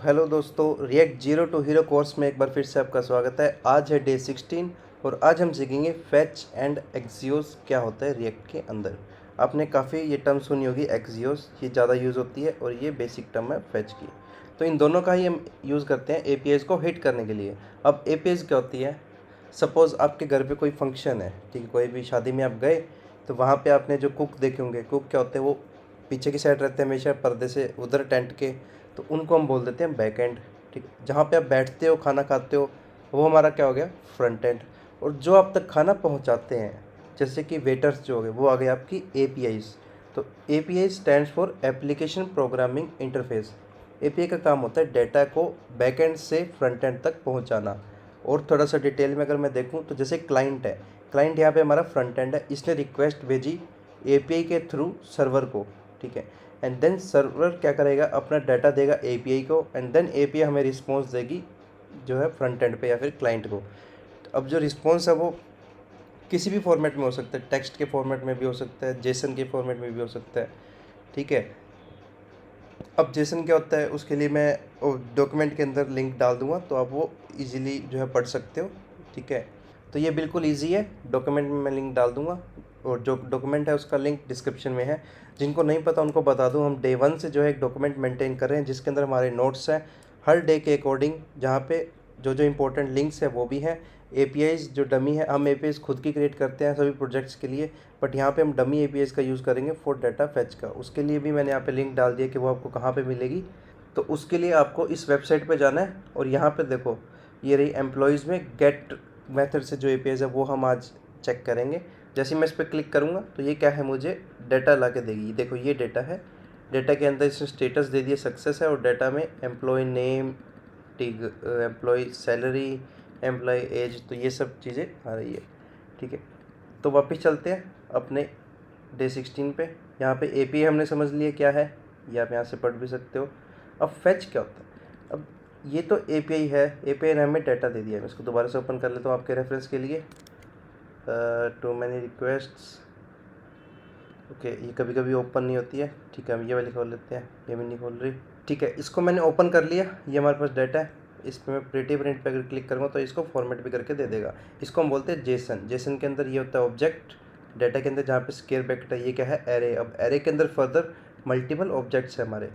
Hello दोस्तों, React zero to hero course में एक बार फिर से आपका स्वागत है। आज है डे 16 और आज हम सीखेंगे फैच एंड एक्सियोस क्या होता है रिएक्ट के अंदर। आपने काफ़ी ये टर्म सुनी होगी, एक्सियोस ये ज़्यादा यूज़ होती है और ये बेसिक टर्म है फैच की। तो इन दोनों का ही हम यूज़ करते हैं एपीआईज़ को हिट करने के लिए। अब एपीआईज़ क्या होती है? सपोज़ आपके घर पे कोई फंक्शन है, ठीक है, कोई भी शादी में आप गए तो वहाँ पे आपने जो कुक देखे होंगे, कुक क्या होते हैं, वो पीछे की साइड रहते हैं हमेशा पर्दे से उधर टेंट के, तो उनको हम बोल देते हैं बैक एंड। ठीक है, जहाँ पे आप बैठते हो खाना खाते हो वो हमारा क्या हो गया, फ्रंट एंड। और जो आप तक खाना पहुँचाते हैं जैसे कि वेटर्स जो हो गए, वो आ गए आपकी एपीआईज़। तो API stands for application programming interface. API का काम होता है डाटा को बैक एंड से फ्रंट एंड तक पहुँचाना। और थोड़ा सा डिटेल में अगर मैं देखूँ तो जैसे क्लाइंट है, क्लाइंट यहाँ पे हमारा फ्रंट एंड है, इसने रिक्वेस्ट भेजी एपीआई के थ्रू सर्वर को, ठीक है। एंड देन सर्वर क्या करेगा, अपना डाटा देगा एपीआई को एंड देन एपीआई हमें रिस्पॉन्स देगी जो है फ्रंट एंड पे या फिर क्लाइंट को। अब जो रिस्पॉन्स है वो किसी भी फॉर्मेट में हो सकता है, टेक्स्ट के फॉर्मेट में भी हो सकता है, जेसन के फॉर्मेट में भी हो सकता है, ठीक है। अब जेसन क्या होता है उसके लिए मैं डॉक्यूमेंट के अंदर लिंक डाल दूंगा तो आप वो इजीली जो है पढ़ सकते हो, ठीक है। तो ये बिल्कुल इजी है, डॉक्यूमेंट में मैं लिंक डाल दूंगा और जो डॉक्यूमेंट है उसका लिंक डिस्क्रिप्शन में है। जिनको नहीं पता उनको बता दूं, हम डे 1 से जो है एक डॉक्यूमेंट मेंटेन कर रहे हैं जिसके अंदर हमारे नोट्स हैं हर डे के अकॉर्डिंग, जहाँ पे जो जो इंपॉर्टेंट लिंक्स है वो भी हैं। एपीआईज़ जो डमी है, हम एपीआईज़ खुद की क्रिएट करते हैं सभी प्रोजेक्ट्स के लिए, बट यहाँ पे हम डमी एपीआईज़ का यूज़ करेंगे फॉर डाटा फैच का। उसके लिए भी मैंने यहाँ पे लिंक डाल दिया कि वो आपको कहाँ पे मिलेगी। तो उसके लिए आपको इस वेबसाइट पे जाना है और यहाँ पे देखो ये रही एम्प्लॉयज़ में गेट मेथड से जो एपीआईज़ है वो हम आज चेक करेंगे। जैसे मैं इस पर क्लिक करूँगा तो ये क्या है, मुझे डाटा ला के देगी। देखो ये डाटा है, डाटा के अंदर इसने स्टेटस दे दिया सक्सेस है और डाटा में एम्प्लॉय नेम, टिग, एम्प्लॉय सैलरी, एम्प्लॉय एज, तो ये सब चीज़ें आ रही है, ठीक है। तो वापस चलते हैं अपने डे 16 पे। यहाँ पे एपीआई हमने समझ लिया क्या है, ये आप यहाँ से पढ़ भी सकते हो। अब फैच क्या होता है? अब ये तो एपीआई है, एपीआई ने हमें डाटा दे दिया है। मैं इसको दोबारा से ओपन कर लेता हूँ आपके रेफरेंस के लिए। टू मैनी रिक्वेस्ट्स, ओके, ये कभी कभी ओपन नहीं होती है, ठीक है। हम ये वाली खोल लेते हैं, ये भी नहीं खोल रही, ठीक है। इसको मैंने ओपन कर लिया, ये हमारे पास डाटा है। इस पर मैं प्रिटी प्रिंट पे अगर क्लिक करूँगा तो इसको फॉर्मेट भी करके दे देगा। इसको हम बोलते हैं जेसन। जेसन के अंदर ये होता है ऑब्जेक्ट, डाटा के अंदर जहाँ पे स्केयर ब्रैकेट है ये क्या है, एरे। अब एरे के अंदर फर्दर मल्टीपल ऑब्जेक्ट्स है हमारे,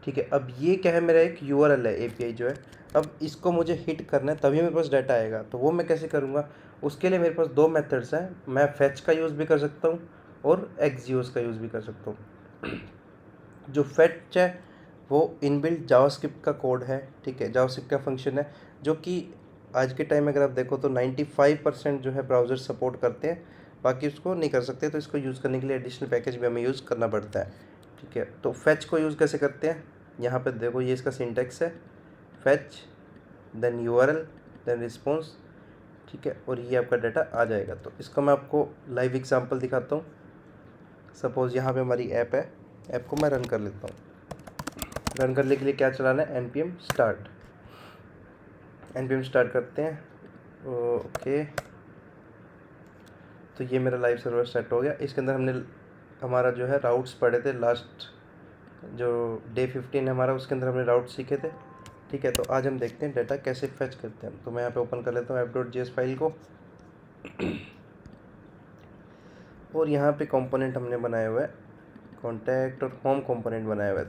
ठीक है। अब ये क्या है, मेरा एक यूआरएल है एपीआई जो है। अब इसको मुझे हिट करना है तभी मेरे पास डाटा आएगा, तो वो मैं कैसे करूँगा? उसके लिए मेरे पास दो मेथड्स हैं, मैं फैच का यूज़ भी कर सकता हूँ और एक्सियोस का यूज़ भी कर सकता हूँ। जो फैच है वो इनबिल्ट जावास्क्रिप्ट का कोड है, ठीक है, जावास्क्रिप्ट का फंक्शन है, जो कि आज के टाइम में अगर आप देखो तो 95% जो है ब्राउज़र सपोर्ट करते हैं, बाकी उसको नहीं कर सकते। तो इसको यूज़ करने के लिए एडिशनल पैकेज भी हमें यूज़ करना पड़ता है, ठीक है। तो फैच को यूज़ कैसे करते हैं, यहाँ पे देखो ये इसका सिंटेक्स है, fetch then URL then response, ठीक है, और ये आपका डाटा आ जाएगा। तो इसका मैं आपको लाइव एग्जांपल दिखाता हूँ। सपोज़ यहाँ पे हमारी ऐप है, ऐप को मैं रन कर लेता हूँ। रन करने के लिए क्या चलाना है, npm स्टार्ट। npm स्टार्ट करते हैं, ओके। तो ये मेरा लाइव सर्वर सेट हो गया। इसके अंदर हमने हमारा जो है राउट्स पढ़े थे, लास्ट जो डे 15 है हमारा, उसके अंदर हमने राउट सीखे थे, ठीक है। तो आज हम देखते हैं डाटा कैसे फैच करते हैं। तो मैं यहाँ पे ओपन कर लेता हूँ app.js फाइल को और यहाँ पे कंपोनेंट हमने बनाया हुआ है, कॉन्टैक्ट और होम कंपोनेंट बनाया हुआ है।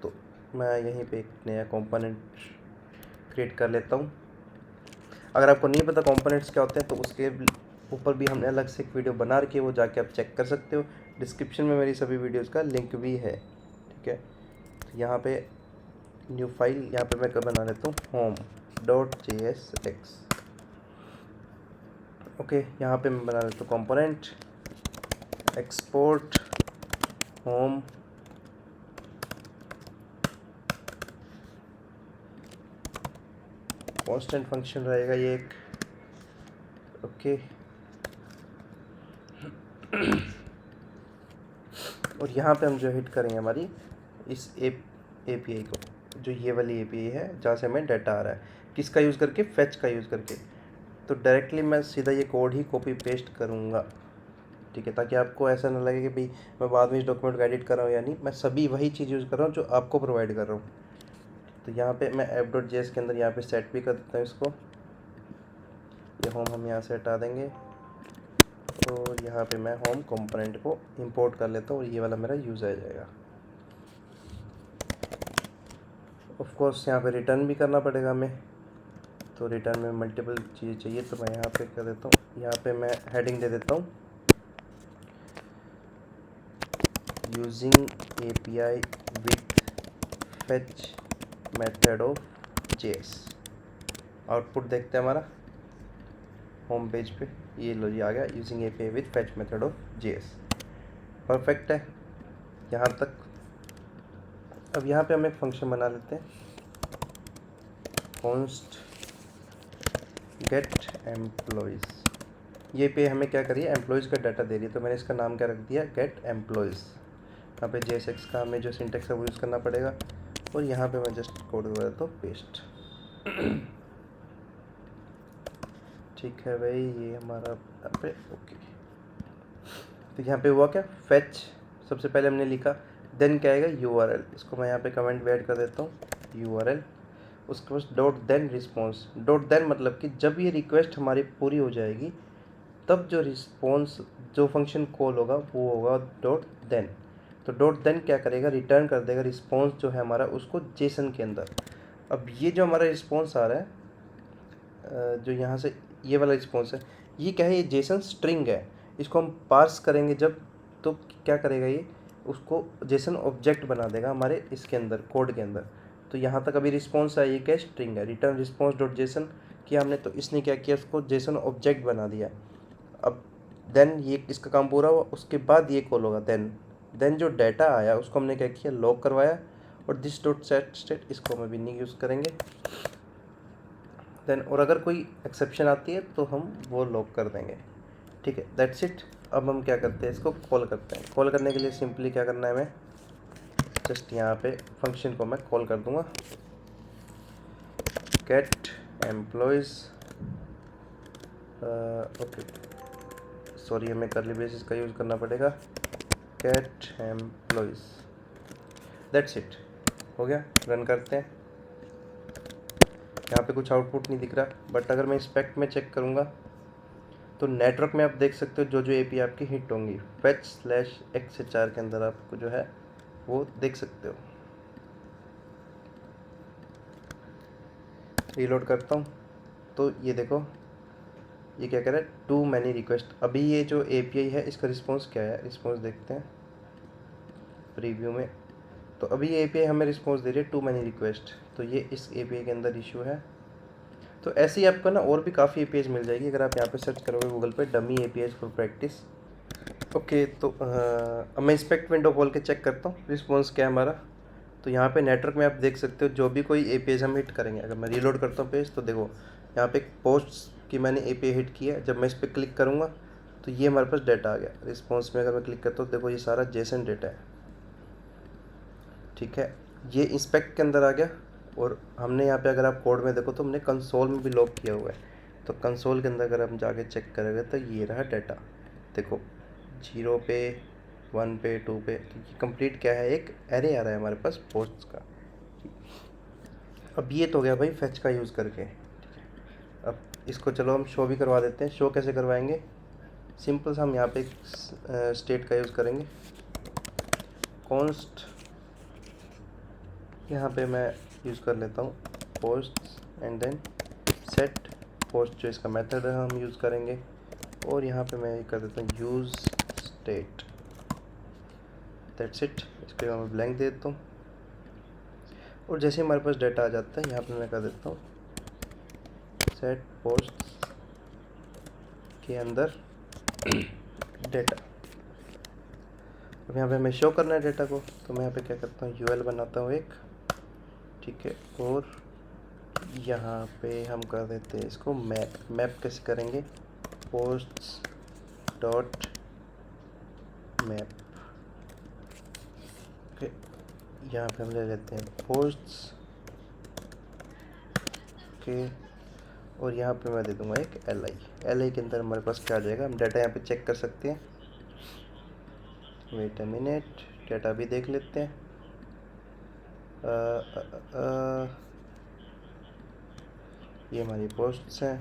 तो मैं यहीं पे एक नया कंपोनेंट क्रिएट कर लेता हूँ। अगर आपको नहीं पता कंपोनेंट्स क्या होते हैं तो उसके ऊपर भी हमने अलग से एक वीडियो बना रखी है, वो जाके आप चेक कर सकते हो। डिस्क्रिप्शन में मेरी सभी वीडियोज़ का लिंक भी है, ठीक है। तो यहाँ पे न्यू फाइल, यहाँ पे मैं बना लेता हूँ home.jsx, ओके। यहाँ पे मैं बना लेता हूँ component export home, constant function रहेगा ये एक, ओके। और यहाँ पे हम जो हिट करेंगे हमारी इस एपीआई को, जो ये वाली एपीआई है जहाँ से हमें डाटा आ रहा है, किसका यूज़ करके, फैच का यूज़ करके। तो डायरेक्टली मैं सीधा ये कोड ही कॉपी पेस्ट करूँगा, ठीक है, ताकि आपको ऐसा ना लगे कि भाई मैं बाद में इस डॉक्यूमेंट को एडिट कर रहा हूँ या नहीं। मैं सभी वही चीज़ यूज़ कर रहा हूँ जो आपको प्रोवाइड कर रहा हूँ। तो यहाँ पे मैं app.js के अंदर यहाँ पे सेट भी कर देता हूँ इसको। ये होम हम यहाँ से हटा देंगे और यहाँ पे मैं होम कंपोनेंट को इंपोर्ट कर लेता हूँ और ये वाला मेरा यूज़ आ जाएगा। ऑफ कोर्स यहाँ पे रिटर्न भी करना पड़ेगा हमें, तो रिटर्न में मल्टीपल चीज़ें चाहिए, तो मैं यहाँ पे कर देता हूँ, यहाँ पे मैं हेडिंग दे देता हूँ using API with fetch method of JS। Output देखते हैं हमारा होम पेज पे, ये लो जी आ गया, using API with fetch method of JS। Perfect है यहाँ तक। अब यहाँ पे हम एक फंक्शन बना लेते हैं, const get employees। ये पे हमें क्या करिए, एम्प्लॉयज़ का डाटा दे रही है, तो मैंने इसका नाम क्या रख दिया, गेट एम्प्लॉयज़। यहाँ पे JSX का हमें जो सिंटेक्स है वो यूज़ करना पड़ेगा और यहाँ पे मैं जस्ट कोड कर देता हूँ पेस्ट। ठीक है भाई, ये हमारा यहाँ पे ओके। तो यहाँ पे हुआ क्या, फेच सबसे पहले हमने लिखा, देन क्या आएगा URL, इसको मैं यहाँ पे कमेंट ऐड कर देता हूँ URL। उसके बाद dot then response. Dot then मतलब कि जब ये रिक्वेस्ट हमारी पूरी हो जाएगी तब जो रिस्पॉन्स, जो फंक्शन कॉल होगा वो होगा डॉट देन। तो डॉट देन क्या करेगा, रिटर्न कर देगा रिस्पॉन्स जो है हमारा उसको जेसन के अंदर। अब ये जो हमारा रिस्पॉन्स आ रहा है, जो यहाँ से ये वाला रिस्पॉन्स है, ये क्या है, ये जेसन स्ट्रिंग है। इसको हम पार्स करेंगे जब, तो क्या करेगा ये, उसको जेसन ऑब्जेक्ट बना देगा हमारे इसके अंदर, कोड के अंदर। तो यहाँ तक अभी रिस्पॉन्स है, ये क्या स्ट्रिंग है, रिटर्न रिस्पॉन्स डॉट जेसन किया हमने, तो इसने क्या किया, उसको जेसन ऑब्जेक्ट बना दिया। अब देन ये इसका काम पूरा हुआ, उसके बाद ये कॉल होगा देन जो डाटा आया उसको हमने क्या किया, लॉग करवाया, और दिस डॉट सेट स्टेट इसको हम अभी नहीं यूज़ करेंगे। देन और अगर कोई एक्सेप्शन आती है तो हम वो लॉग कर देंगे। ठीक है, दैट्स इट। अब हम क्या करते हैं, इसको कॉल करते हैं। कॉल करने के लिए सिंपली क्या करना है, हमें जस्ट यहाँ पे फंक्शन को मैं कॉल कर दूँगा, गेट एम्प्लॉयज़, ओके सॉरी हमें कर्ली ब्रेसेस का यूज़ करना पड़ेगा, गेट एम्प्लॉयज़। दैट्स इट, हो गया। रन करते हैं। यहाँ पे कुछ आउटपुट नहीं दिख रहा, बट अगर मैं स्पेक्ट में चेक करूँगा तो नेटवर्क में आप देख सकते हो जो API आपकी हिट होंगी, fetch/XHR के अंदर आपको जो है वो देख सकते हो। रीलोड करता हूँ तो ये देखो, ये क्या कह रहा है, टू मैनी रिक्वेस्ट। अभी ये जो API है इसका रिस्पॉन्स क्या है, रिस्पॉन्स देखते हैं प्रीव्यू में। तो अभी ये API हमें रिस्पॉन्स दे रही है टू मैनी रिक्वेस्ट, तो ये इस API के अंदर इशू है। तो ऐसे ही आपको ना और भी काफ़ी APIs मिल जाएगी अगर आप यहाँ पे सर्च करोगे गूगल पे, dummy APIs for practice. Okay, तो अब मैं इंस्पेक्ट विंडो खोल के चेक करता हूँ रिस्पॉन्स क्या है हमारा। तो यहाँ पे नेटवर्क में आप देख सकते हो जो भी कोई APIs हम हिट करेंगे। अगर मैं रीलोड करता हूँ पेज तो देखो यहाँ पे एक पोस्ट की मैंने API हिट किया है। जब मैं इस पर क्लिक करूँगा तो ये हमारे पास डाटा आ गया। रिस्पॉन्स में अगर मैं क्लिक करता हूँ देखो ये सारा जेसन डाटा है। ठीक है, ये इंस्पेक्ट के अंदर आ गया। और हमने यहाँ पे अगर आप कोड में देखो तो हमने कंसोल में भी लॉग किया हुआ है। तो कंसोल के अंदर अगर हम जाके चेक करेंगे तो ये रहा डाटा, देखो 0 पे 1 पे 2 पे, तो ये कंप्लीट क्या है, एक एरे आ रहा है हमारे पास पोस्ट्स का। अब ये तो हो गया भाई फेच का यूज़ करके। अब इसको चलो हम शो भी करवा देते हैं। शो कैसे करवाएंगे, सिंपल सा हम यहाँ पे एक स्टेट का यूज़ करेंगे, कॉन्स्ट, यहाँ पे मैं यूज़ कर लेता हूँ post and then set post, जो इसका मेथड है हम यूज़ करेंगे। और यहाँ पे मैं कर देता हूँ यूज़ स्टेट, दैट्स इट। इसके बाद मैं ब्लैंक दे देता हूँ और जैसे हमारे पास डाटा आ जाता है यहाँ पे मैं कर देता हूँ सेट पोस्ट के अंदर डाटा। अब यहाँ पे हमें शो करना है डाटा को, तो मैं यहाँ पे क्या करता हूँ UL बनाता हूँ एक, ठीक है। और यहाँ पे हम कर देते हैं इसको मैप। मैप कैसे करेंगे, पोस्ट्स डॉट मैप, ओके। यहाँ पे हम ले लेते हैं पोस्ट्स के, और यहाँ पे मैं दे दूँगा एक LI के अंदर हमारे पास क्या आ जाएगा, हम डाटा यहाँ पे चेक कर सकते हैं। वेट अ मिनट, डाटा भी देख लेते हैं। ये हमारी पोस्ट्स हैं,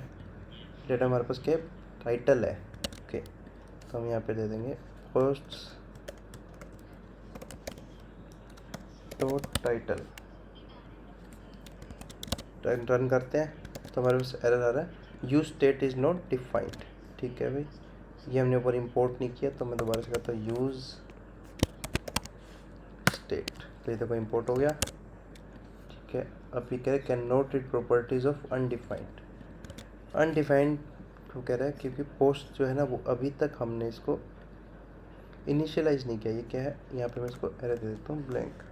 डेटा हमारे पास क्या है, टाइटल है। ओके, तो हम यहाँ पे दे देंगे पोस्ट्स डॉट टाइटल। रन करते हैं तो हमारे पास एरर आ रहा है, use state is not defined. ठीक है भाई, ये हमने ऊपर इंपोर्ट नहीं किया, तो मैं दोबारा से करता हूँ यूज़ स्टेट, तो ये देखो इंपोर्ट हो गया। ठीक है, अब ये कह रहे can not read properties of undefined. Undefined क्यों कह रहा है, क्योंकि पोस्ट जो है ना वो अभी तक हमने इसको इनिशियलाइज नहीं किया। ये क्या है, यहाँ पे मैं इसको एरर दे देता हूँ ब्लैंक।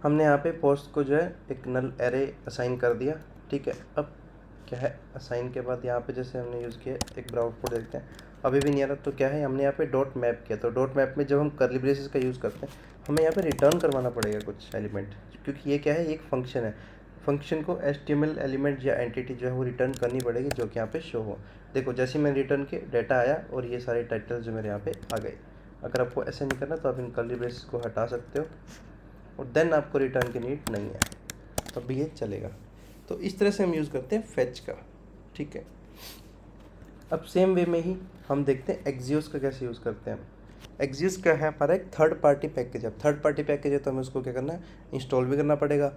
हमने यहाँ पे पोस्ट को जो है एक नल एरे असाइन कर दिया। ठीक है, अब क्या है, असाइन के बाद यहाँ पे जैसे हमने यूज़ किया, एक बार आउटपुट देखते हैं, अभी भी नहीं आ रहा। तो क्या है, हमने यहाँ पे डॉट मैप किया, तो डॉट मैप में जब हम कर्ली ब्रेसेस का यूज़ करते हैं, हमें यहाँ पे रिटर्न करवाना पड़ेगा कुछ एलिमेंट, क्योंकि ये क्या है, एक फंक्शन है। फंक्शन को HTML एलिमेंट या एंटिटी जो है वो रिटर्न करनी पड़ेगी, जो कि यहाँ पे शो हो। देखो जैसे ही मैंने रिटर्न किया, डाटा आया और ये सारे टाइटल जो मेरे यहाँ पे आ गए। अगर आपको ऐसे नहीं करना तो आप इन कर्ली ब्रेसेस को हटा सकते हो और देन आपको रिटर्न की नीड नहीं है, तब भी ये चलेगा। तो इस तरह से हम यूज़ करते हैं फेच का। ठीक है, अब सेम वे में ही हम देखते हैं एक्सियोस का कैसे यूज़ करते हैं। एक्सियोस का है हमारा एक थर्ड पार्टी पैकेज। अब थर्ड पार्टी पैकेज है तो हमें उसको क्या करना है, इंस्टॉल भी करना पड़ेगा।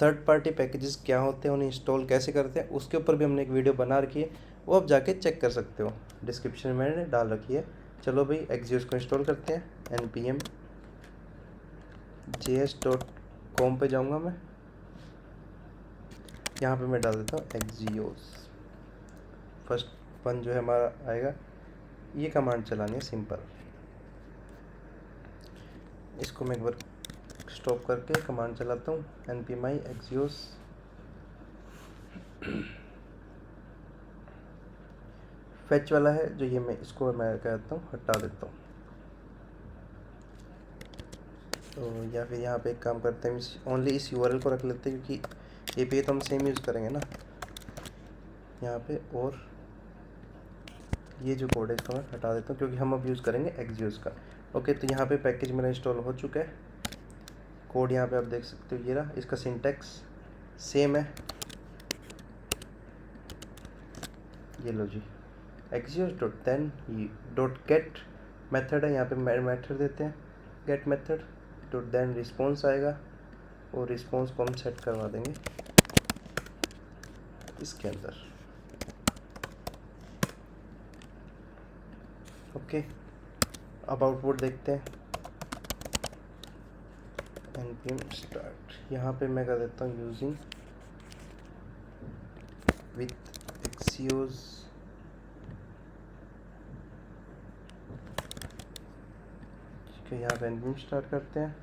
थर्ड पार्टी पैकेजेस क्या होते हैं, उन्हें इंस्टॉल कैसे करते हैं, उसके ऊपर भी हमने एक वीडियो बना रखी है, वो आप जाके चेक कर सकते हो, डिस्क्रिप्शन में मैंने डाल रखी है। चलो भाई एक्सियोस को इंस्टॉल करते हैं। npm js.com पे जाऊँगा मैं, यहाँ पे मैं डाल देता हूँ एक्सियोस। फर्स्ट वन जो है हमारा आएगा, ये कमांड चलानी है सिंपल। इसको मैं एक बार स्टॉप करके कमांड चलाता हूँ, npm एक्सियोस। फेच वाला है जो ये, मैं इसको मैं कहता हूँ हटा देता हूँ। तो या फिर यहाँ पे एक काम करते हैं, ओनली इस URL को रख लेते हैं, क्योंकि API तो हम सेम यूज़ करेंगे ना यहाँ पे। और ये जो कोड है इसको मैं हटा देता हूँ, क्योंकि हम अब यूज़ करेंगे एक्सियोस का। ओके, तो यहाँ पे पैकेज मेरा इंस्टॉल हो चुका है। कोड यहाँ पे आप देख सकते हो, ये रहा, इसका सिंटैक्स सेम है। ये लो जी, axios.then.get मेथड है, यहाँ पे मेथड देते हैं गेट मेथड .then रिस्पॉन्स आएगा, और रिस्पॉन्स को हम सेट करवा देंगे इसके अंदर। ओके, अब आउटपुट देखते हैं। npm start, यहाँ पे मैं कर देता हूँ यूजिंग विथ एक्सियोस। ठीक है, यहाँ पे npm स्टार्ट करते हैं।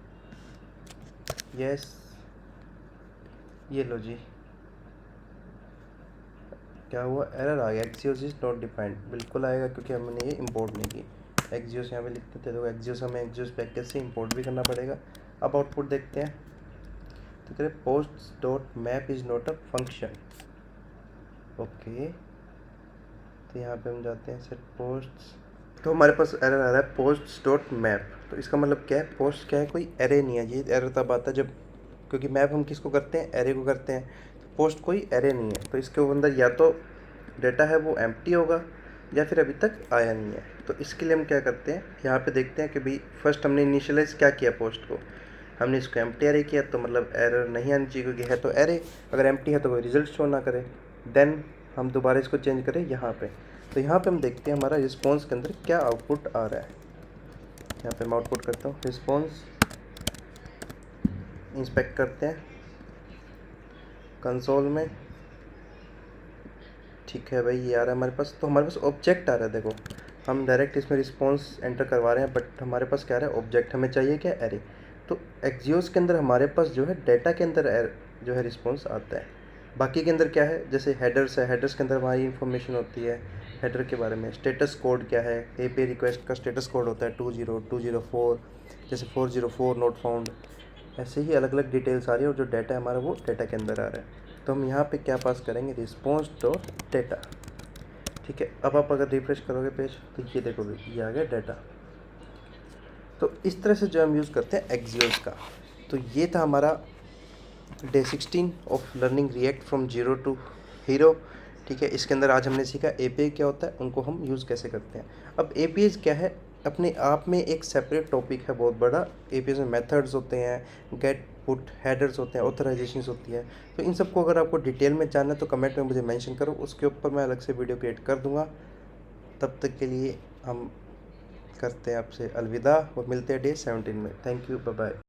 यस, ये लो जी, क्या हुआ, एरर आ गया, एक्सियोस इज नॉट डिफाइंड। बिल्कुल आएगा क्योंकि हमने ये इंपोर्ट नहीं की। एक्सियोस यहाँ पे लिखते थे, तो एक्सियोस हमें एक्सियोस पैकेज से इंपोर्ट भी करना पड़ेगा। अब आउटपुट देखते हैं, तो कह रहे post dot map is not a function. Okay, तो यहाँ पे हम जाते हैं सेट पोस्ट्स, तो हमारे पास एरर आ रहा है पोस्ट डॉट मैप। तो इसका मतलब क्या है, पोस्ट क्या है, कोई एरे नहीं है। ये एरर तब आता है जब, क्योंकि मैप हम किसको करते हैं, एरे को करते हैं। तो पोस्ट कोई एरे नहीं है, तो इसके अंदर या तो डेटा है वो एम्प्टी होगा, या फिर अभी तक आया नहीं है। तो इसके लिए हम क्या करते हैं, यहाँ पे देखते हैं कि भाई फर्स्ट हमने इनिशियलाइज क्या किया, पोस्ट को हमने इसको एम्प्टी एरे किया, तो मतलब एरर नहीं आनी चाहिए, क्योंकि है तो एरे, अगर एम्प्टी है तो कोई रिजल्ट शो ना करे। देन हम दोबारा इसको चेंज करें यहाँ पे, तो यहाँ पे हम देखते हैं हमारा रिस्पॉन्स के अंदर क्या आउटपुट आ रहा है। यहाँ पे मैं आउटपुट करता हूँ, रिस्पॉन्स इंस्पेक्ट करते हैं कंसोल में। ठीक है भाई, ये आ रहा है हमारे पास, तो हमारे पास ऑब्जेक्ट आ रहा है। देखो हम डायरेक्ट इसमें रिस्पॉन्स एंटर करवा रहे हैं, बट हमारे पास क्या आ रहा है, ऑब्जेक्ट। हमें चाहिए क्या, एरे। तो एक्सियोस के अंदर हमारे पास जो है डेटा के अंदर जो है रिस्पॉन्स आता है। बाकी के अंदर क्या है, जैसे हेडर्स है, हेडर्स के अंदर हमारी इन्फॉर्मेशन होती है हेडर के बारे में। स्टेटस कोड क्या है, API रिक्वेस्ट का स्टेटस कोड होता है 20204, जैसे 404 नोट फाउंड। ऐसे ही अलग अलग डिटेल्स आ रही है, और जो डाटा है हमारा वो डाटा के अंदर आ रहा है। तो हम यहाँ पे क्या पास करेंगे, रिस्पॉन्स डॉट डेटा। ठीक है, अब आप अगर रिफ्रेश करोगे पेज, तो ये देखो ये आ गया डाटा। तो इस तरह से जो हम यूज़ करते हैं एक्सियोस का। तो ये था हमारा day 16 of learning React from zero to hero. ठीक है, इसके अंदर आज हमने सीखा एपीआई क्या होता है, उनको हम यूज़ कैसे करते हैं। अब एपीआई क्या है, अपने आप में एक सेपरेट टॉपिक है बहुत बड़ा। एपीआई में मेथड्स होते हैं, गेट पुट हेडर्स होते हैं, ऑथराइजेशन होती है। तो इन सबको अगर आपको डिटेल में जानना है तो कमेंट में मुझे मेंशन करो, उसके ऊपर मैं अलग से वीडियो क्रिएट कर दूंगा। तब तक के लिए हम करते हैं आपसे अलविदा और मिलते हैं डे 17 में। Thank you, bye bye.